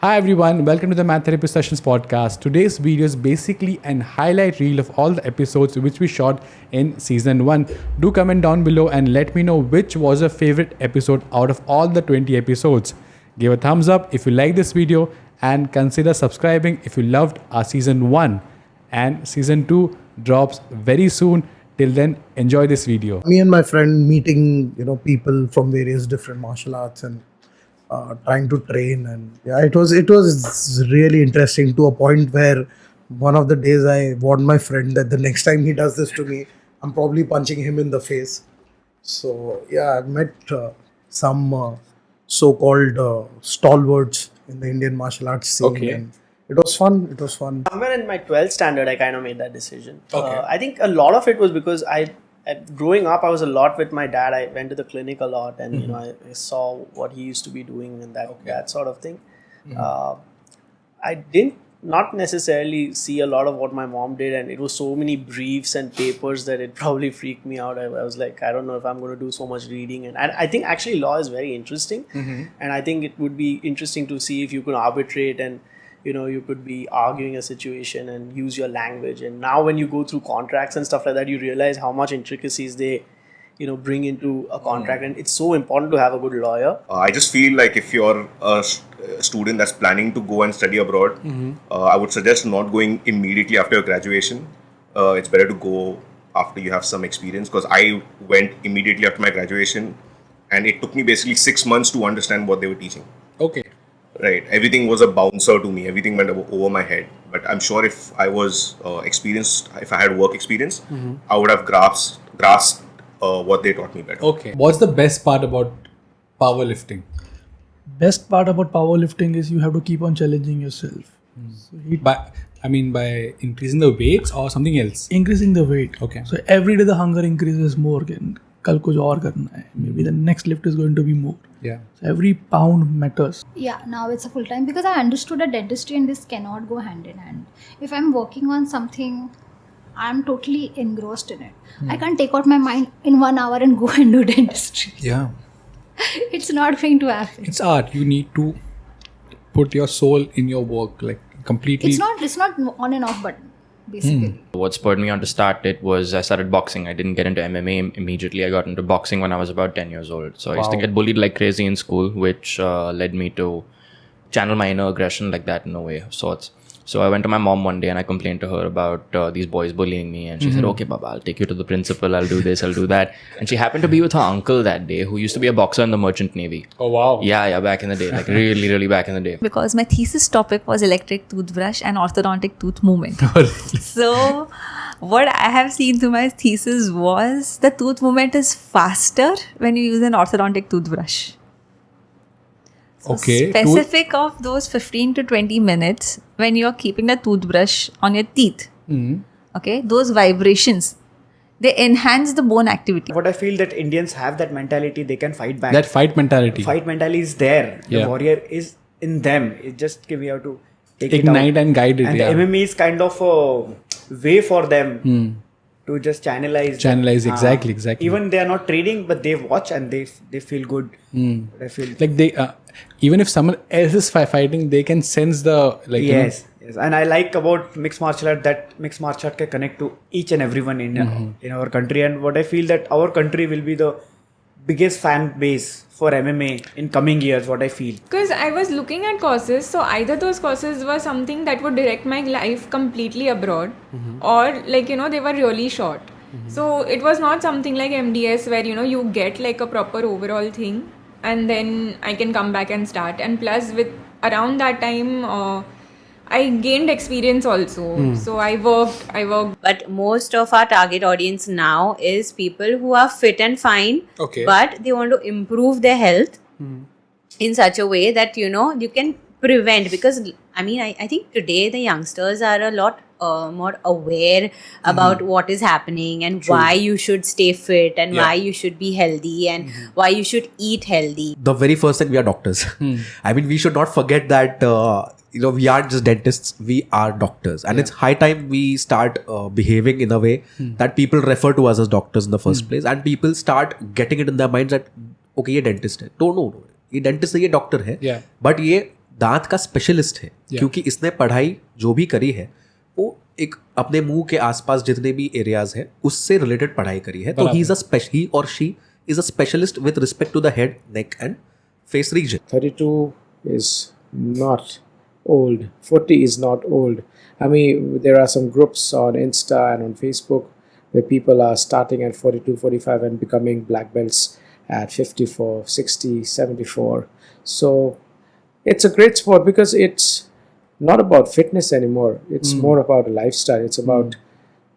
Hi everyone, welcome to the MADtherapy Sessions Podcast. Today's video is basically an highlight reel of all the episodes which we shot in season 1. Do comment down below and let me know which was your favorite episode out of all the 20 episodes. Give a thumbs up if you like this video and consider subscribing if you loved our season 1. And season 2 drops very soon. Till then, enjoy this video. Me and my friend meeting, people from various different martial arts and trying to train, and it was really interesting to a point where one of the days I warned my friend that the next time he does this to me, I'm probably punching him in the face. So I met some so-called stalwarts in the Indian martial arts scene, and it was fun. Somewhere in my 12th standard, I kind of made that decision. Okay. I think a lot of it was because growing up, I was a lot with my dad. I went to the clinic a lot, and I saw what he used to be doing and that sort of thing. I didn't not necessarily see a lot of what my mom did, and it was so many briefs and papers that it probably freaked me out. I was like, I don't know if I'm going to do so much reading, and I think actually law is very interesting, and I think it would be interesting to see if you could arbitrate and you could be arguing a situation and use your language. And now when you go through contracts and stuff like that, you realize how much intricacies they, bring into a contract. And it's so important to have a good lawyer. I just feel like if you're a student that's planning to go and study abroad, I would suggest not going immediately after your graduation. It's better to go after you have some experience, because I went immediately after my graduation and it took me basically 6 months to understand what they were teaching. Okay. Right. Everything was a bouncer to me. Everything went over my head. But I'm sure if I was experienced, if I had work experience, I would have grasped what they taught me better. Okay. What's the best part about powerlifting? Best part about powerlifting is you have to keep on challenging yourself. So By increasing the weights or something else? increasing the weight. Okay. So every day the hunger increases more. Kal kuch aur karna hai. Maybe the next lift is going to be more. Yeah. So every pound matters. Yeah, now it's a full time because I understood that dentistry and this cannot go hand in hand. If I'm working on something, I'm totally engrossed in it. I can't take out my mind in 1 hour and go and do dentistry. Yeah. It's not going to happen. It's art. You need to put your soul in your work, like completely. It's not on and off button, basically. What spurred me on to start it was I started boxing. I didn't get into MMA immediately. I got into boxing when I was about 10 years old. So I used to get bullied like crazy in school, which led me to channel my inner aggression like that in a way of sorts. So I went to my mom one day and I complained to her about these boys bullying me. And she said, okay, Baba, I'll take you to the principal. I'll do this, I'll do that. And she happened to be with her uncle that day, who used to be a boxer in the Merchant Navy. Oh, wow. Yeah, back in the day. Like really, really back in the day. Because my thesis topic was electric toothbrush and orthodontic tooth movement. So what I have seen through my thesis was the tooth movement is faster when you use an orthodontic toothbrush. So Okay. specific of those 15 to 20 minutes when you're keeping the toothbrush on your teeth. Okay, those vibrations, they enhance the bone activity. What I feel that Indians have that mentality, they can fight back. That fight mentality. Fight mentality is there. Yeah. The warrior is in them. It's just we have to take Ignite it out. and guide it. And Yeah. the MMA is kind of a way for them to just channelize. Exactly. Even they are not trading, but they watch and they feel good. I feel Like they, even if someone else is fighting, they can sense the yes. And I like about mixed martial art that mixed martial art can connect to each and everyone in our country. And what I feel that our country will be the biggest fan base for MMA in coming years, what I feel. Because I was looking at courses, so either those courses were something that would direct my life completely abroad, or they were really short. So it was not something like MDS where you get like a proper overall thing and then I can come back and start. And plus with around that time I gained experience also. So I worked. But most of our target audience now is people who are fit and fine, but they want to improve their health in such a way that, you can prevent. Because, I think today the youngsters are a lot more aware about what is happening and why you should stay fit and why you should be healthy and why you should eat healthy. The very first thing, we are doctors. We should not forget that we aren't just dentists, we are doctors. And it's high time we start behaving in a way that people refer to us as doctors in the first place. And people start getting it in their minds that, okay, ये dentist है. No, ये dentist है, ये doctor है. Yeah. But ये दांत का specialist है, क्योंकि इसने पढ़ाई जो भी करी है वो एक अपने मुंह के आसपास जितने भी एरियाज है उससे रिलेटेड पढ़ाई करी है. तो ही और she is a specialist with respect to the head, neck and face region. 32 is not old. 40 is not old. I mean, there are some groups on Insta and on Facebook where people are starting at 42, 45 and becoming black belts at 54, 60, 74. So it's a great sport because it's not about fitness anymore. It's more about a lifestyle. It's about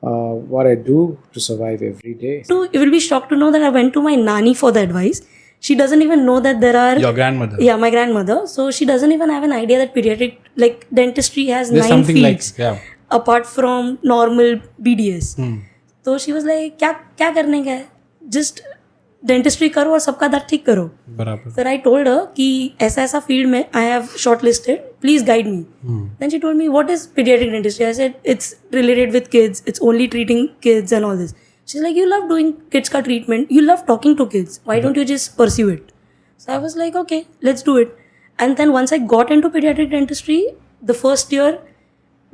what I do to survive every day. So you will be shocked to know that I went to my nanny for the advice. She doesn't even know that there are... Your grandmother? Yeah, my grandmother. So she doesn't even have an idea that pediatric, like dentistry has There's 9 something fields like, apart from normal BDS. So she was like, क्या करने का है? Just dentistry करो और सबका दांत ठीक करो. बराबर. Then I told her कि ऐसा field में I have shortlisted. Please guide me. Then she told me, what is pediatric dentistry? I said, it's related with kids. It's only treating kids and all this. She's like, you love doing kids ka treatment. You love talking to kids. Why don't you just pursue it? So I was like, okay, let's do it. And then once I got into pediatric dentistry, the first year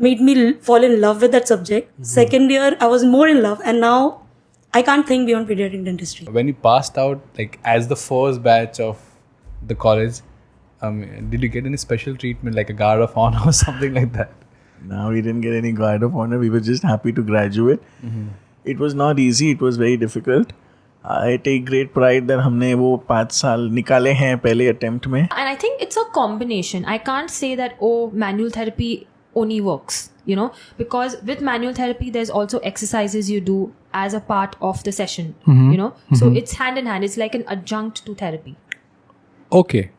made me fall in love with that subject. Second year, I was more in love. And now I can't think beyond pediatric dentistry. When you passed out, like as the first batch of the college, did you get any special treatment, like a guard of honor or something like that? No, we didn't get any guard of honor. We were just happy to graduate. It was not easy. It was very difficult. I take great pride that हमने वो 5 साल निकाले हैं पहले attempt में. And I think it's a combination. I can't say that manual therapy only works, you know, because with manual therapy there's also exercises you do as a part of the session, you know. So it's hand in hand. It's like an adjunct to therapy. Okay.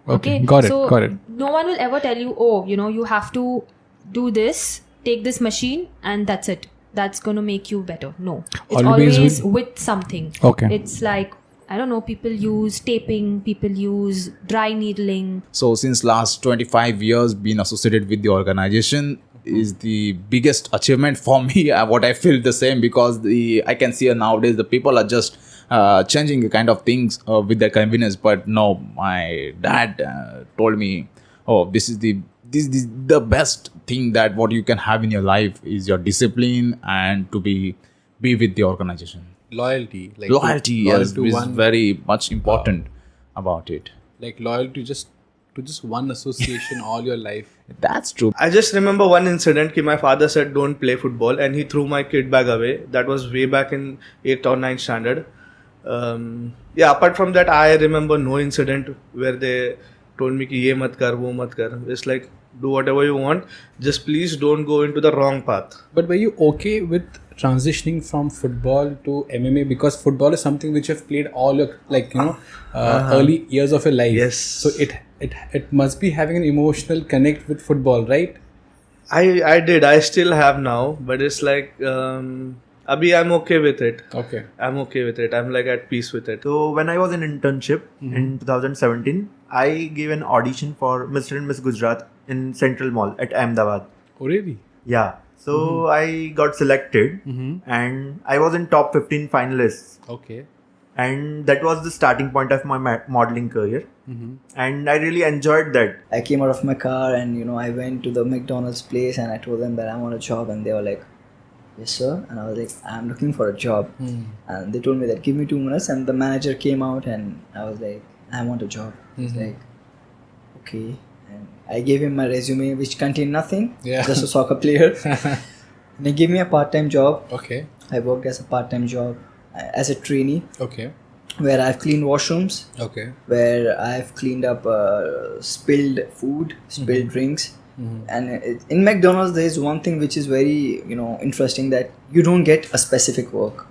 Got it. No one will ever tell you, you know, you have to do this, take this machine, and that's it. That's going to make you better. No. It's always with something. Okay. It's like, I don't know, people use taping, people use dry needling. So since last 25 years being associated with the organization is the biggest achievement for me. What I feel the same, because I can see nowadays the people are just changing the kind of things with their convenience. But no, my dad told me, this is the best thing that what you can have in your life is your discipline and to be with the organization. Loyalty is very much important about it. Like loyalty to just one association all your life. That's true. I just remember one incident कि my father said don't play football and he threw my kit bag away. That was way back in 8th or 9th standard. Apart from that I remember no incident where they told me कि ये मत कर वो मत कर. It's like do whatever you want, just please don't go into the wrong path. But were you okay with transitioning from football to MMA, because football is something which you've played all your early years of your life? Yes. So it must be having an emotional connect with football, right? I did. I still have now, but it's like abhi I'm okay with it. Okay. I'm okay with it. I'm like at peace with it. So when I was in internship in 2017, I gave an audition for Mr. and Miss Gujarat in Central Mall at Ahmedabad. Oh really? Yeah. So I got selected and I was in top 15 finalists. Okay. And that was the starting point of my modeling career. And I really enjoyed that. I came out of my car and I went to the McDonald's place and I told them that I want a job, and they were like, yes sir. And I was like, I'm looking for a job. And they told me that give me 2 minutes, and the manager came out and I was like, I want a job. He's like, okay. And I gave him my resume, which contained nothing, just a soccer player. And he gave me a part-time job. Okay. I worked as a part-time job as a trainee. Okay. Where I've cleaned washrooms. Okay. Where I've cleaned up spilled food, spilled drinks. And in McDonald's, there is one thing which is very, interesting, that you don't get a specific work.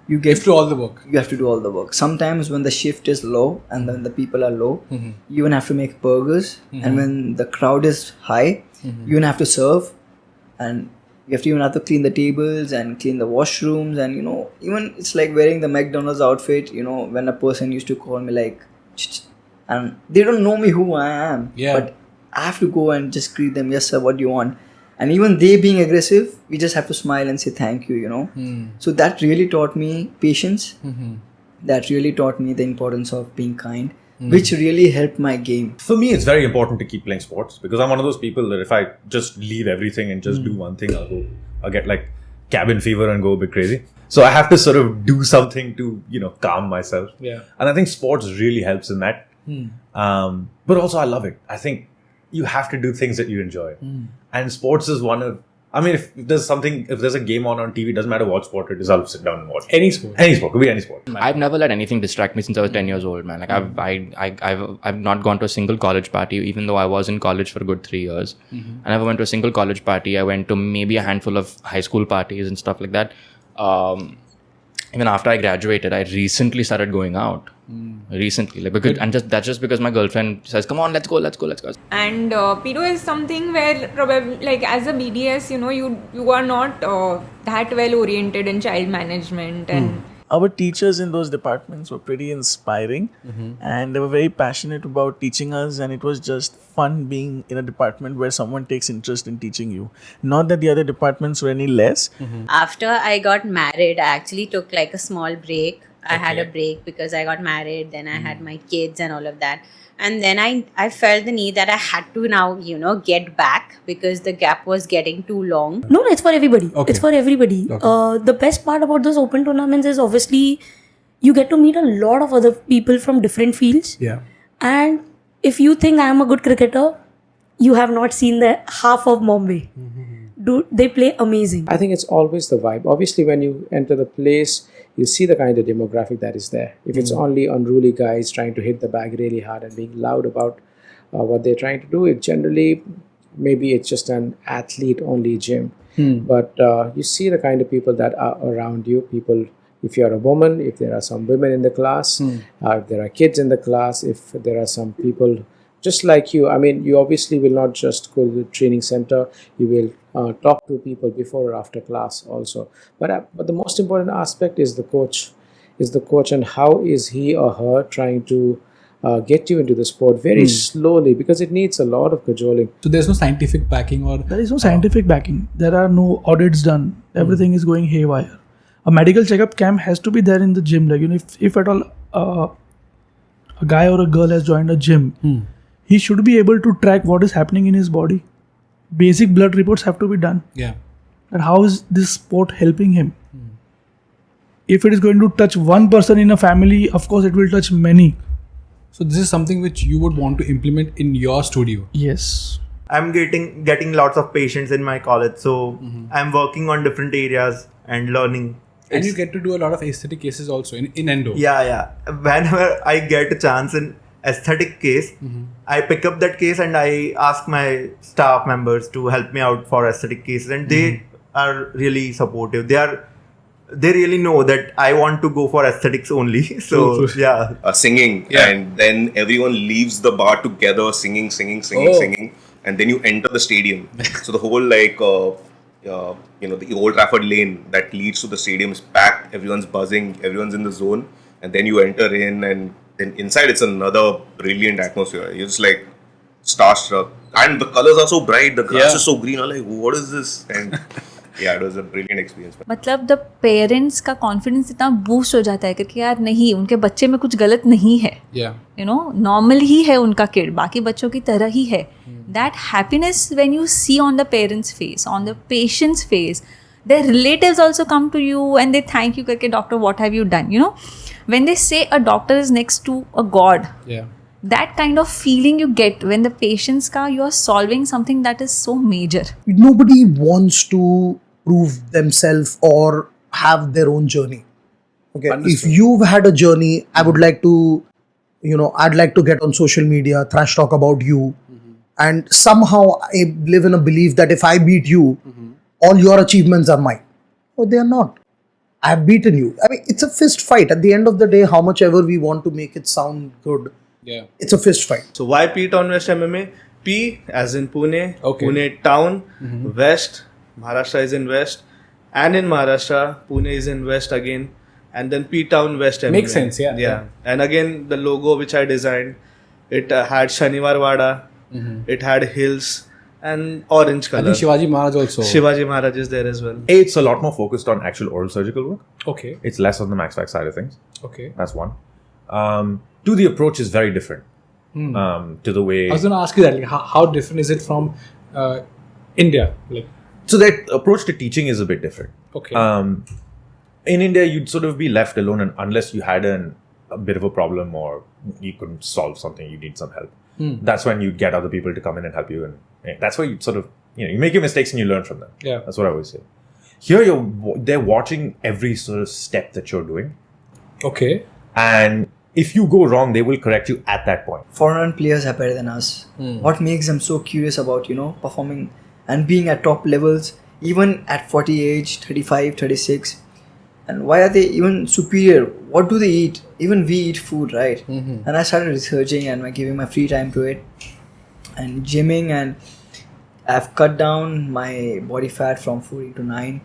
You have to do all the work. You have to do all the work. Sometimes when the shift is low and then the people are low, you even have to make burgers. And when the crowd is high, you even have to serve. And you have to clean the tables and clean the washrooms. And, even it's like wearing the McDonald's outfit, when a person used to call me like, and they don't know me who I am. Yeah. But I have to go and just greet them, yes sir, what do you want? And even they being aggressive, we just have to smile and say thank you, So that really taught me patience. That really taught me the importance of being kind. which really helped my game. For me, it's very important to keep playing sports because I'm one of those people that if I just leave everything and just do one thing, I'll get like cabin fever and go a bit crazy. So I have to sort of do something to, calm myself. Yeah. And I think sports really helps in that. But also I love it. I think you have to do things that you enjoy. And sports is one of, if there's a game on TV, it doesn't matter what sport it is, I'll sit down and watch. Any sport. Any sport. Could be any sport. I've never let anything distract me since I was 10 years old, man. Like I've not gone to a single college party, even though I was in college for a good 3 years. I never went to a single college party. I went to maybe a handful of high school parties and stuff like that. Even after I graduated, I recently started going out. Recently, that's just because my girlfriend says, "Come on, let's go." And pedo is something where probably like as a BDS, you are not that well oriented in child management and. Our teachers in those departments were pretty inspiring and they were very passionate about teaching us, and it was just fun being in a department where someone takes interest in teaching you. Not that the other departments were any less. After I got married, I actually took like a small break. I had a break because I got married, then I had my kids and all of that. And then I felt the need that I had to now, get back because the gap was getting too long. No, it's for everybody. Okay. It's for everybody. Okay. The best part about those open tournaments is obviously you get to meet a lot of other people from different fields. Yeah. And if you think I am a good cricketer, you have not seen the half of Bombay. Dude, they play amazing. I think it's always the vibe. Obviously, when you enter the place, you see the kind of demographic that is there. If it's only unruly guys trying to hit the bag really hard and being loud about what they're trying to do, it generally, maybe it's just an athlete-only gym. But you see the kind of people that are around you. People, if you're a woman, if there are some women in the class, if there are kids in the class, if there are some people just like you. You obviously will not just go to the training center. You will talk to people before or after class also. But the most important aspect is the coach. And how is he or her trying to get you into the sport very slowly, because it needs a lot of cajoling. So there's no scientific backing or... There is no scientific backing. There are no audits done. Everything is going haywire. A medical checkup camp has to be there in the gym. Like, if at all a guy or a girl has joined a gym, he should be able to track what is happening in his body. Basic blood reports have to be done. Yeah. And how is this sport helping him? If it is going to touch one person in a family, of course it will touch many. So this is something which you would want to implement in your studio. Yes. I'm getting lots of patients in my college, so I'm working on different areas and learning. And you get to do a lot of aesthetic cases also in endo. Yeah. Whenever I get a chance in aesthetic case, I pick up that case and I ask my staff members to help me out for aesthetic cases, and they are really supportive. They really know that I want to go for aesthetics only. So yeah, singing, and then everyone leaves the bar together, singing, and then you enter the stadium. So the whole the Old Trafford lane that leads to the stadium is packed. Everyone's buzzing, everyone's in the zone, and then you enter in, and then inside it's another brilliant atmosphere. You're just like starstruck, and the colors are so bright. The grass is so green. I'm like, what is this? And yeah, it was a brilliant experience. मतलब the parents का confidence इतना boost हो जाता है कि यार नहीं, उनके बच्चे में कुछ गलत नहीं है. Yeah. Normal ही है उनका kid, बाकी बच्चों की तरह ही है. That happiness when you see on the parents' face, on the patient's face, their relatives also come to you and they thank you करके, doctor, what have you done? When they say a doctor is next to a god. Yeah. That kind of feeling you get when the patients you are solving something that is so major. Nobody wants to prove themselves or have their own journey. Okay. Understood. If you've had a journey, I would like to, I'd like to get on social media, trash talk about you. And somehow I live in a belief that if I beat you, all your achievements are mine. Oh, they are not. I have beaten you. It's a fist fight. At the end of the day, how much ever we want to make it sound good, it's a fist fight. So why P Town West MMA? P as in Pune, Pune Town, West, Maharashtra is in West, and in Maharashtra, Pune is in West again, and then P Town West MMA. Makes sense, yeah. Yeah. And again, the logo which I designed, it had Shaniwar Wada, it had hills and orange color. I think Shivaji Maharaj also. Shivaji Maharaj is there as well. It's a lot more focused on actual oral surgical work. Okay. It's less on the max fac side of things. Okay. That's one. to the approach is very different to the way. I was going to ask you that, like, how different is it from India? Like, so that approach to teaching is a bit different. Okay. In India, you'd sort of be left alone, and unless you had a bit of a problem or you couldn't solve something, you need some help. That's when you get other people to come in and help you, and that's where you sort of, you make your mistakes and you learn from them. Yeah, that's what I always say. Here, they're watching every sort of step that you're doing. Okay. And if you go wrong, they will correct you at that point. Foreign players are better than us. What makes them so curious about, performing and being at top levels, even at 40 age, 35, 36? And why are they even superior? What do they eat? Even we eat food, right? And I started researching and giving my free time to it and gymming, and I've cut down my body fat from 40 to 9,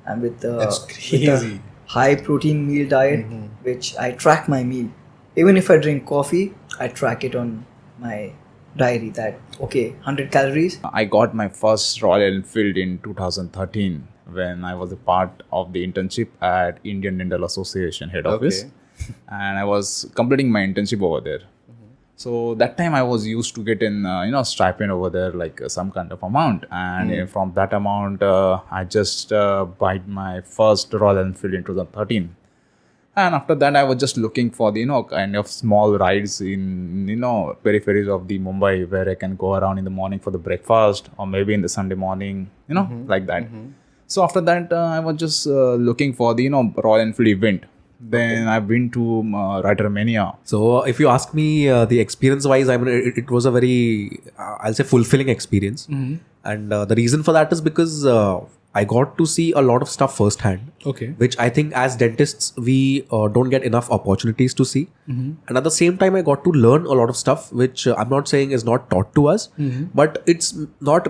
and with the high protein meal diet, which I track my meal. Even if I drink coffee, I track it on my diary that, 100 calories. I got my first Royal Enfield in 2013 when I was a part of the internship at Indian Dental Association head office. And I was completing my internship over there. So that time I was used to get in, stipend over there, like some kind of amount. And from that amount, I just bought my first Royal Enfield in 2013. And after that, I was just looking for the, kind of small rides in, peripheries of the Mumbai where I can go around in the morning for the breakfast or maybe in the Sunday morning, like that. So after that, I was just looking for the, Royal Enfield event. Then I've been to Rider Mania. So if you ask me, the experience-wise, I mean, it was a very, I'll say, fulfilling experience. And the reason for that is because I got to see a lot of stuff firsthand. Okay. Which I think as dentists, we don't get enough opportunities to see. And at the same time, I got to learn a lot of stuff, which I'm not saying is not taught to us, but it's not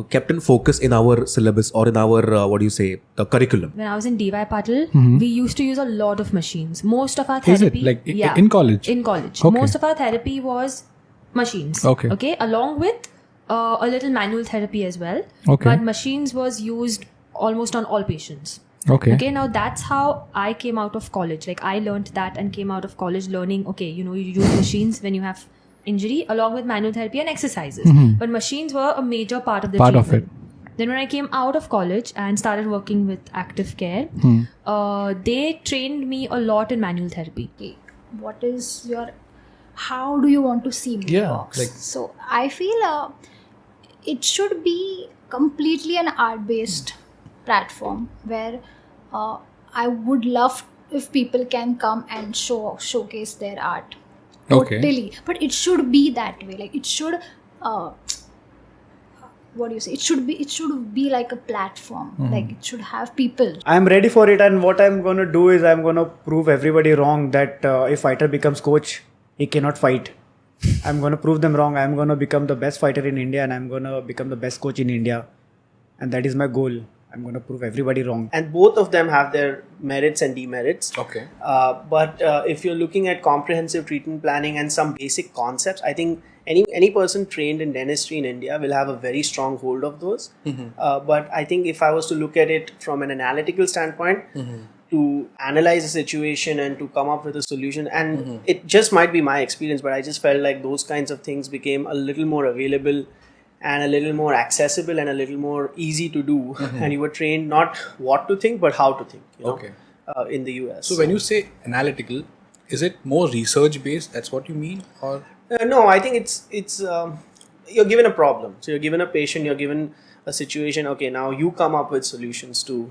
kept in focus in our syllabus or in our, the curriculum. When I was in DY Patil, we used to use a lot of machines. Most of our therapy... Is it? Like in college? In college. Okay. Most of our therapy was machines. Okay. Along with a little manual therapy as well. Okay. But machines was used almost on all patients. Okay. Now that's how I came out of college. Like I learned that and came out of college learning, you use machines when you have injury along with manual therapy and exercises. But machines were a major part of the treatment. Then when I came out of college and started working with active care, they trained me a lot in manual therapy. What is how do you want to see Moonbox? So I feel it should be completely an art-based platform where I would love if people can come and showcase their art. Totally. But it should be that way. Like it should it should be like a platform. Like it should have people. I'm ready for it, and what I'm going to do is I'm going to prove everybody wrong that if fighter becomes coach, he cannot fight. I'm going to prove them wrong. I'm going to become the best fighter in India, and I'm going to become the best coach in India. And that is my goal. I'm going to prove everybody wrong. And both of them have their merits and demerits. Okay. But if you're looking at comprehensive treatment planning and some basic concepts, I think any person trained in dentistry in India will have a very strong hold of those. But I think if I was to look at it from an analytical standpoint, to analyze the situation and to come up with a solution, and it just might be my experience, but I just felt like those kinds of things became a little more available and a little more accessible and a little more easy to do. And you were trained not what to think but how to think, in the US. So when you say analytical, is it more research based? That's what you mean? Or no, I think it's you're given a problem. So you're given a patient, you're given a situation. Okay, now you come up with solutions to